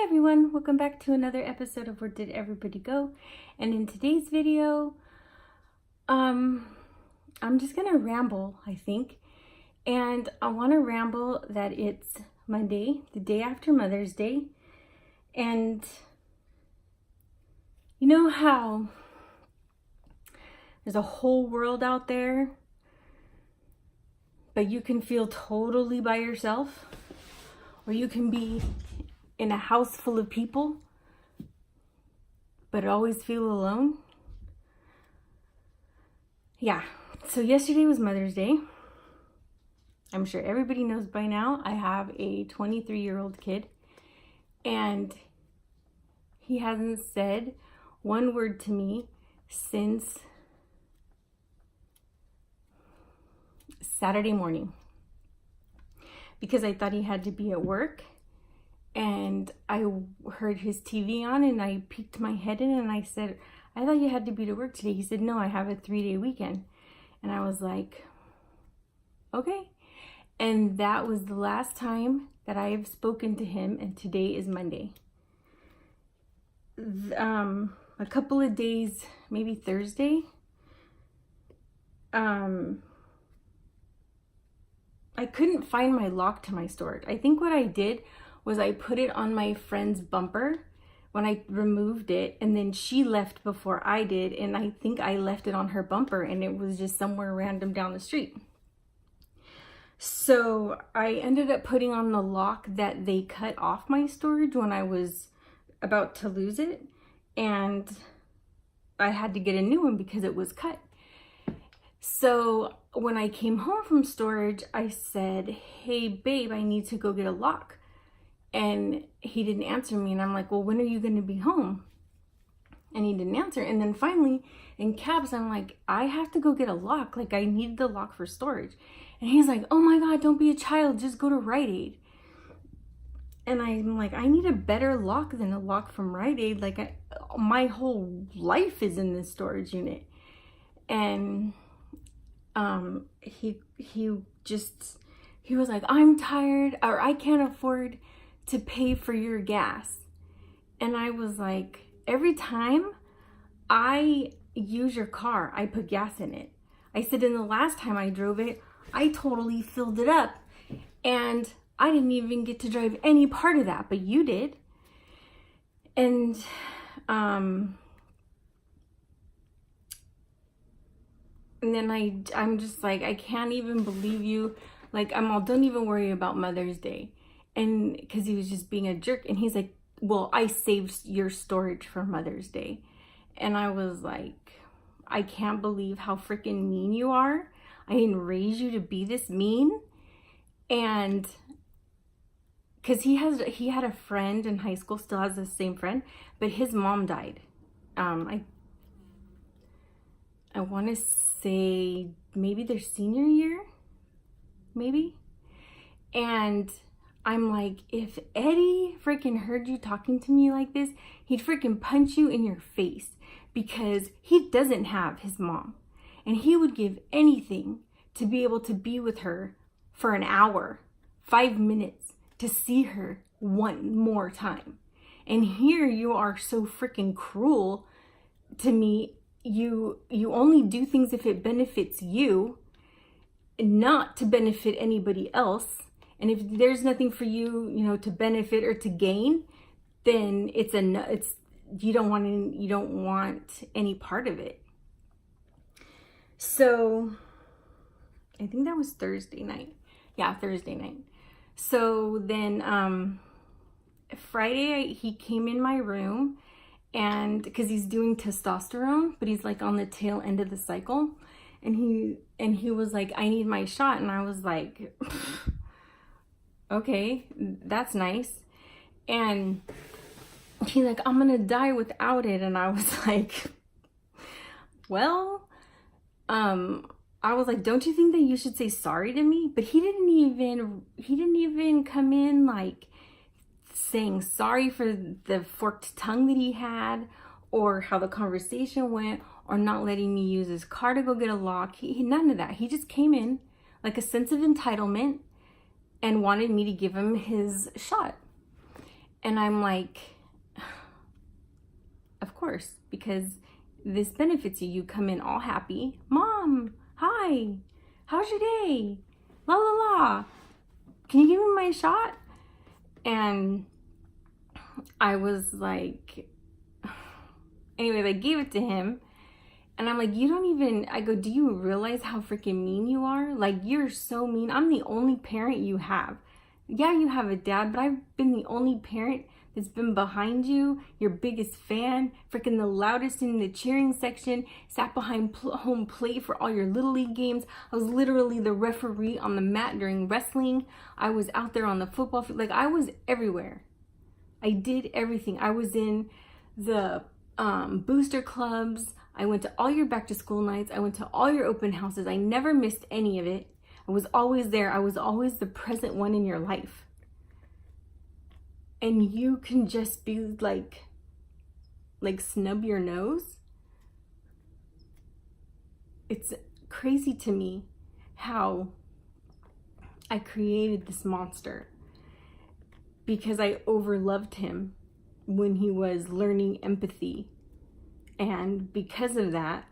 everyone, welcome back to another episode of Where Did Everybody Go? And in today's video, I'm just gonna ramble, I think. And I want to ramble that it's Monday, the day after Mother's Day. And you know how there's a whole world out there, but you can feel totally by yourself, or you can be in a house full of people, but always feel alone. Yeah, so yesterday was Mother's Day. I'm sure everybody knows by now, I have a 23-year-old kid, and he hasn't said one word to me since Saturday morning, because I thought he had to be at work. And I heard his TV on and I peeked my head in and I said, I thought you had to be to work today. He said, no, I have a 3-day weekend. And I was like, okay. And that was the last time that I have spoken to him, and today is Monday. A couple of days, maybe Thursday, I couldn't find my lock to my storage. I think what I did was I put it on my friend's bumper when I removed it, and then she left before I did, and I think I left it on her bumper and it was just somewhere random down the street. So I ended up putting on the lock that they cut off my storage when I was about to lose it, and I had to get a new one because it was cut. So when I came home from storage, I said, hey babe, I need to go get a lock. And he didn't answer me. And I'm like, well, when are you going to be home? And he didn't answer. And then finally, in cabs, I'm like, I have to go get a lock. Like, I need the lock for storage. And he's like, oh my God, don't be a child. Just go to Rite Aid. And I'm like, I need a better lock than a lock from Rite Aid. Like, my whole life is in this storage unit. And he was like, I'm tired, or I can't afford to pay for your gas. And I was like, every time I use your car, I put gas in it. I said, in the last time I drove it, I totally filled it up, and I didn't even get to drive any part of that, but you did. And then I'm just like, I can't even believe you. Like, I'm all, don't even worry about Mother's Day. And because he was just being a jerk. And he's like, well, I saved your storage for Mother's Day. And I was like, I can't believe how freaking mean you are. I didn't raise you to be this mean. And because he had a friend in high school, still has the same friend, but his mom died. I want to say maybe their senior year, maybe. And I'm like, if Eddie freaking heard you talking to me like this, he'd freaking punch you in your face, because he doesn't have his mom, and he would give anything to be able to be with her for an hour, 5 minutes, to see her one more time. And here you are so freaking cruel to me. You only do things if it benefits you, not to benefit anybody else. And if there's nothing for you, to benefit or to gain, then you don't want any part of it. So I think that was Thursday night. Yeah, Thursday night. So then Friday he came in my room, and because he's doing testosterone, but he's like on the tail end of the cycle, and he was like, I need my shot. And I was like, okay, that's nice. And he's like, I'm gonna die without it. And I was like, well, I was like, don't you think that you should say sorry to me? But he didn't even come in like saying sorry for the forked tongue that he had, or how the conversation went, or not letting me use his car to go get a lock. He none of that. He just came in like a sense of entitlement and wanted me to give him his shot. And I'm like, of course, because this benefits you. You come in all happy. Mom, hi, how's your day? La la la. Can you give me my shot? And I was like, anyways, I gave it to him. And I'm like, you don't even, I go, do you realize how freaking mean you are? Like, you're so mean. I'm the only parent you have. Yeah, you have a dad, but I've been the only parent that's been behind you, your biggest fan, freaking the loudest in the cheering section, sat behind home plate for all your Little League games. I was literally the referee on the mat during wrestling. I was out there on the football field. Like, I was everywhere. I did everything. I was in the booster clubs. I went to all your back to school nights. I went to all your open houses. I never missed any of it. I was always there. I was always the present one in your life. And you can just be like snub your nose. It's crazy to me how I created this monster because I overloved him when he was learning empathy. And because of that,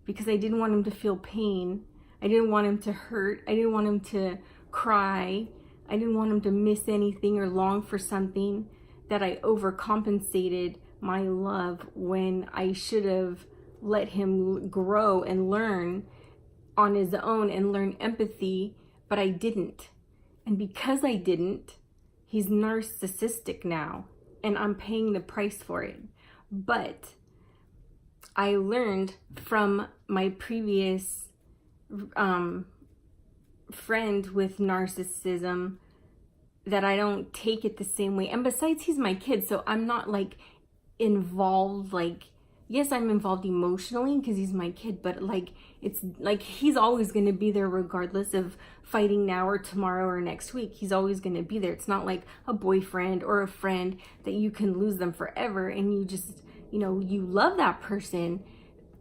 because I didn't want him to feel pain, I didn't want him to hurt, I didn't want him to cry, I didn't want him to miss anything or long for something, that I overcompensated my love when I should have let him grow and learn on his own and learn empathy, but I didn't. And because I didn't, he's narcissistic now, and I'm paying the price for it. But I learned from my previous friend with narcissism that I don't take it the same way. And besides, he's my kid, so I'm not like involved. Like, yes, I'm involved emotionally because he's my kid, but like, it's like he's always going to be there regardless of fighting now or tomorrow or next week. He's always going to be there. It's not like a boyfriend or a friend that you can lose them forever and you just, you love that person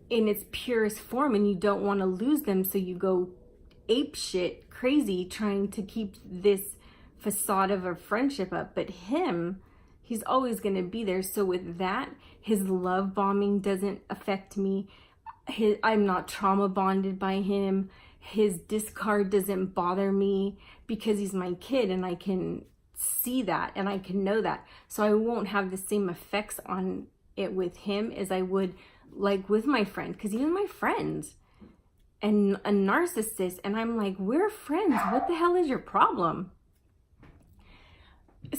in its purest form and you don't want to lose them, so you go ape shit crazy trying to keep this facade of a friendship up. But he's always going to be there. So with that, his love bombing doesn't affect me. I'm not trauma bonded by him. His discard doesn't bother me because he's my kid and I can see that and I can know that. So I won't have the same effects on it with him as I would like with my friend, because he's my friend and a narcissist, and I'm like, we're friends, what the hell is your problem?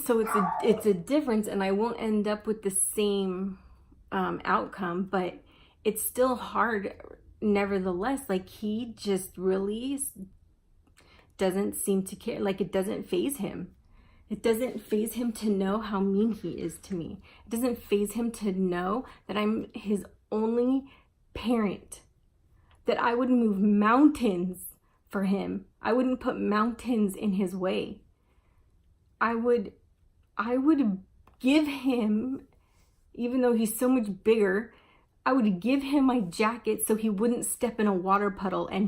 So it's a difference, and I won't end up with the same outcome, but it's still hard nevertheless. Like, he just really doesn't seem to care. Like, it doesn't faze him. It doesn't faze him to know how mean he is to me. It doesn't faze him to know that I'm his only parent, that I would move mountains for him. I wouldn't put mountains in his way. I would give him, even though he's so much bigger, I would give him my jacket so he wouldn't step in a water puddle, and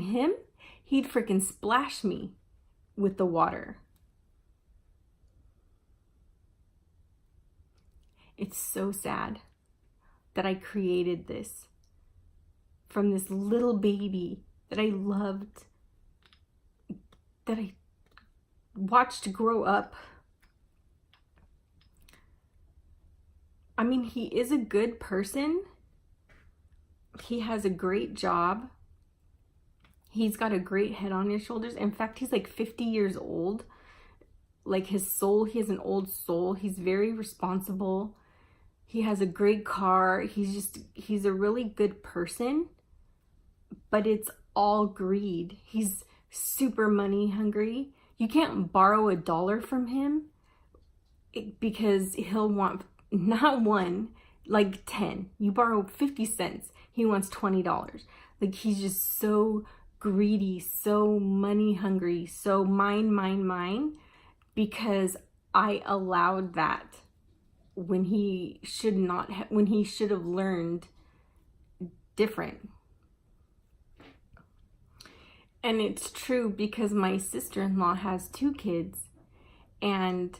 he'd freaking splash me with the water. It's so sad that I created this from this little baby that I loved, that I watched grow up. I mean, he is a good person. He has a great job. He's got a great head on his shoulders. In fact, he's like 50 years old. Like, his soul, he has an old soul. He's very responsible. He has a great car. He's a really good person, but it's all greed. He's super money hungry. You can't borrow $1 from him because he'll want not one, like 10. You borrow 50 cents. He wants $20. Like, he's just so greedy, so money hungry, so mine, because I allowed that when he should not when he should have learned different. And it's true, because my sister-in-law has 2 kids, and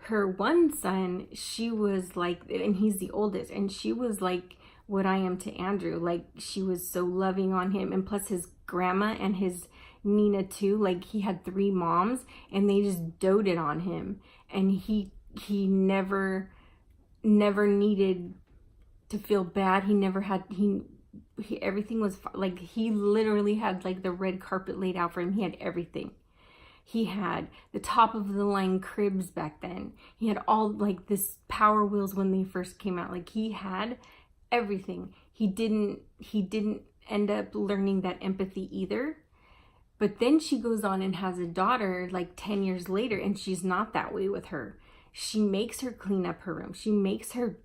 her one son, she was like, and he's the oldest, and she was like what I am to Andrew. Like, she was so loving on him, and plus his grandma and his Nina too. Like, he had 3 moms, and they just doted on him, and he never needed to feel bad. He never had, he everything was like, he literally had like the red carpet laid out for him. He had everything. He had the top of the line cribs back then. He had all like this Power Wheels when they first came out. Like, he had everything. He didn't end up learning that empathy either. But then she goes on and has a daughter like 10 years later, and she's not that way with her. She makes her clean up her room. She makes her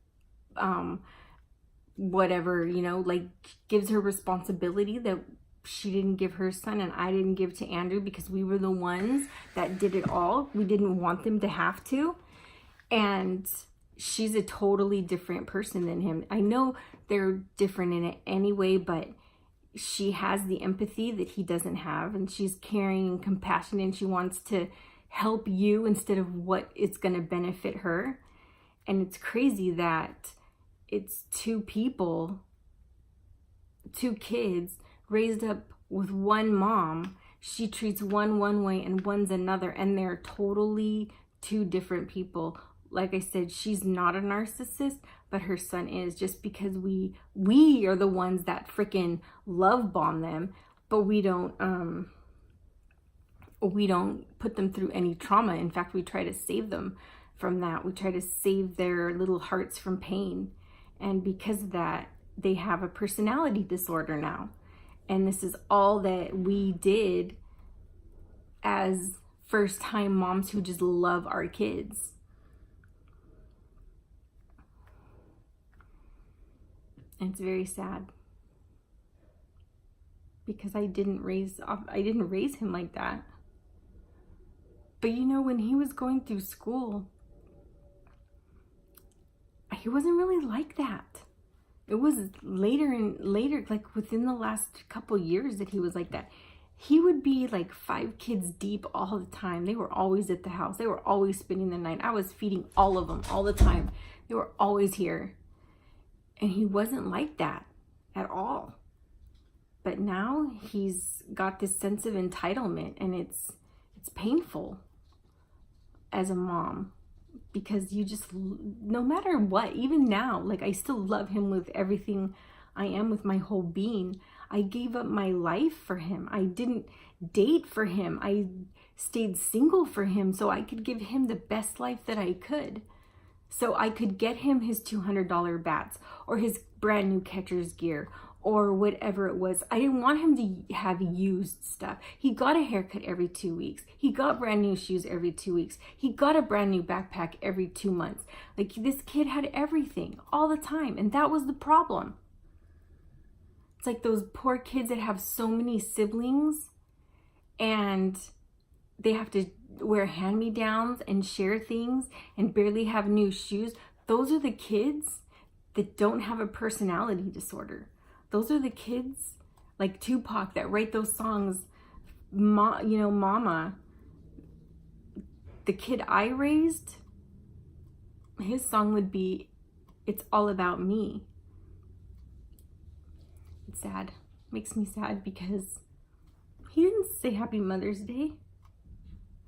whatever, you know, like, gives her responsibility that she didn't give her son and I didn't give to Andrew, because we were the ones that did it all. We didn't want them to have to. And she's a totally different person than him. I know they're different in it anyway, but she has the empathy that he doesn't have, and she's caring and compassionate, and she wants to help you instead of what it's going to benefit her. And it's crazy that it's 2 people, 2 kids raised up with one mom. She treats one way and one's another, and they're totally 2 different people. Like I said, she's not a narcissist, but her son is, just because we are the ones that freaking love bomb them, but we don't put them through any trauma. In fact, we try to save them from that. We try to save their little hearts from pain. And because of that, they have a personality disorder now. And this is all that we did as first-time moms who just love our kids. And it's very sad, because I didn't raise him like that. But you know, when he was going through school, he wasn't really like that. It was later, like within the last couple years, that he was like that. He would be like 5 kids deep all the time. They were always at the house. They were always spending the night. I was feeding all of them all the time. They were always here. And he wasn't like that at all. But now he's got this sense of entitlement, and it's painful as a mom. Because you just, no matter what, even now, like, I still love him with everything I am, with my whole being. I gave up my life for him. I didn't date for him. I stayed single for him so I could give him the best life that I could. So I could get him his $200 bats, or his brand new catcher's gear, or whatever it was. I didn't want him to have used stuff. He got a haircut every 2 weeks. He got brand new shoes every 2 weeks. He got a brand new backpack every 2 months. Like, this kid had everything all the time, and that was the problem. It's like those poor kids that have so many siblings, and they have to wear hand-me-downs and share things and barely have new shoes. Those are the kids that don't have a personality disorder. Those are the kids like Tupac that write those songs, Mama. The kid I raised, his song would be, "It's All About Me." It's sad. Makes me sad because he didn't say Happy Mother's Day.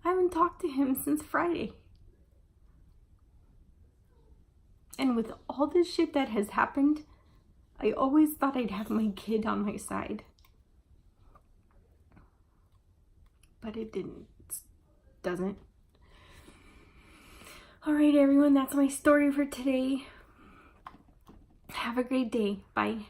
I haven't talked to him since Friday. And with all this shit that has happened, I always thought I'd have my kid on my side. But it doesn't. All right, everyone, that's my story for today. Have a great day. Bye.